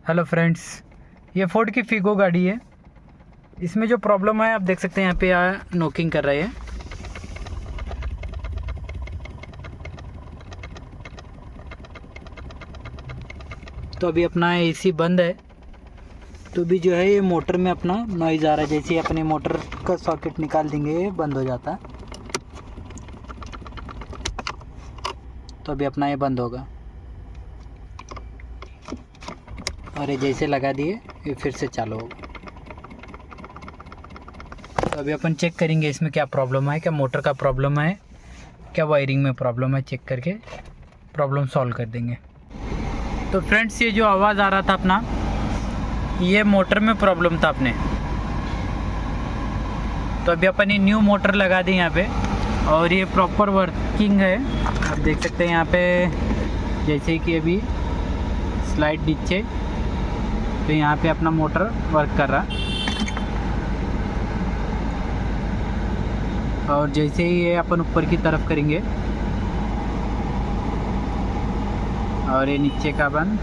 Hello friends, ये Ford की Figo गाड़ी है। इसमें जो प्रॉब्लम है आप देख सकते हैं, यहाँ पे नॉकिंग कर रही है। तो अभी अपना एसी बंद है, तो भी जो है ये मोटर में अपना नॉइज़ आ रहा है। जैसे ही अपने मोटर का सॉकेट निकाल देंगे ये बंद हो जाता है। तो अभी अपना ये बंद होगा और ये जैसे लगा दिए ये फिर से चालू होगा। तो अभी अपन चेक करेंगे इसमें क्या प्रॉब्लम है, क्या मोटर का प्रॉब्लम है, क्या वायरिंग में प्रॉब्लम है। चेक करके प्रॉब्लम सॉल्व कर देंगे। तो फ्रेंड्स, ये जो आवाज़ आ रहा था अपना, ये मोटर में प्रॉब्लम था अपने। तो अभी अपन ये न्यू मोटर लगा दी यहाँ पे और ये प्रॉपर वर्किंग है। आप देख सकते हैं यहाँ पे जैसे कि अभी स्लाइड नीचे, तो यहाँ पे अपना मोटर वर्क कर रहा। और जैसे ही ये अपन ऊपर की तरफ करेंगे और ये नीचे का बंद,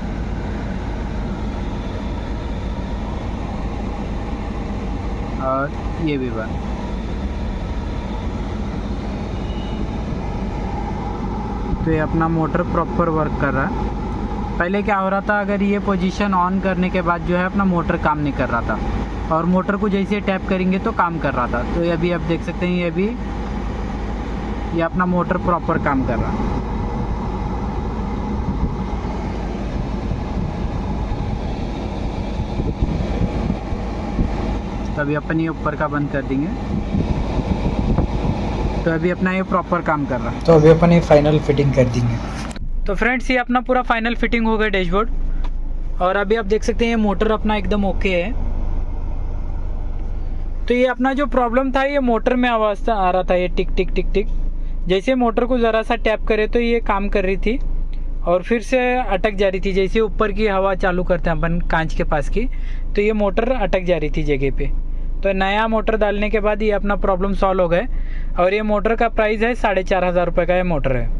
और ये भी बंद। तो ये अपना मोटर प्रॉपर वर्क कर रहा है। पहले क्या हो रहा था, अगर ये पोजीशन ऑन करने के बाद जो है अपना मोटर काम नहीं कर रहा था और मोटर को जैसे टैप करेंगे तो काम कर रहा था। तो ये अभी आप देख सकते हैं, ये अभी ये अपना मोटर प्रॉपर काम कर रहा है। तो अभी अपन ये ऊपर का बंद कर देंगे। तो अभी अपना ये प्रॉपर काम कर रहा है। तो अभी अपन ये फाइनल फिटिंग कर देंगे। तो फ्रेंड्स, ये अपना पूरा फाइनल फिटिंग हो गया डैशबोर्ड। और अभी आप देख सकते हैं ये मोटर अपना एकदम ओके है। तो ये अपना जो प्रॉब्लम था, ये मोटर में आवाज़ आ रहा था, ये टिक टिक टिक टिक। जैसे मोटर को ज़रा सा टैप करे तो ये काम कर रही थी और फिर से अटक जा रही थी। जैसे ऊपर की हवा चालू करते हैं अपन कांच के पास की, तो ये मोटर अटक जा रही थी जगह पे। तो नया मोटर डालने के बाद ये अपना प्रॉब्लम सॉल्व हो गए। और ये मोटर का प्राइस है 4,500 रुपये का ये मोटर है।